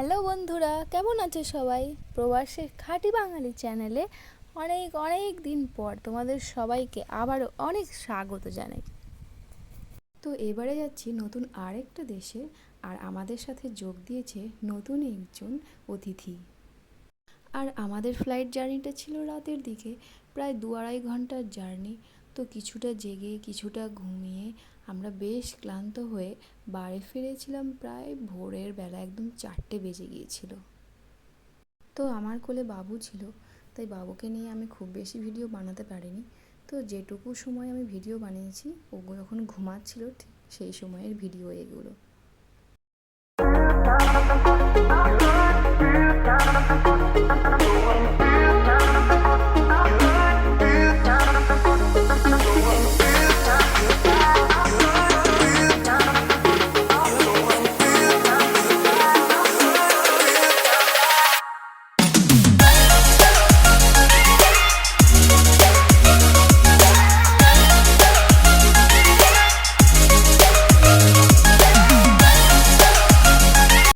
Hello বন্ধুরা, কেমন আছে সবাই? প্রবাসের খাঁটি বাঙালি চ্যানেলে অনেক অনেক দিন পর তোমাদের সবাইকে আবারও অনেক স্বাগত জানাই। তো এবারে যাচ্ছি নতুন আরেকটা দেশে, আর আমাদের সাথে যোগ দিয়েছে নতুন একজন অতিথি। আর আমাদের ফ্লাইট জার্নিটা ছিল রাতের দিকে, প্রায় 2-2.5 ঘন্টার জার্নি। তো কিছুটা জেগে কিছুটা ঘুমিয়ে আমরা বেশ ক্লান্ত হয়ে বাড়ি ফিরেছিলাম প্রায় ভোরের বেলা, একদম 4টে বেজে গিয়েছিল। তো আমার কোলে বাবু ছিল, তাই বাবুকে নিয়ে আমি খুব বেশি ভিডিও বানাতে পারিনি। তো যেটুকু সময় আমি ভিডিও বানিয়েছি ওগুলো যখন ঘুমাচ্ছিল ঠিক সেই সময়ের ভিডিও এগুলো।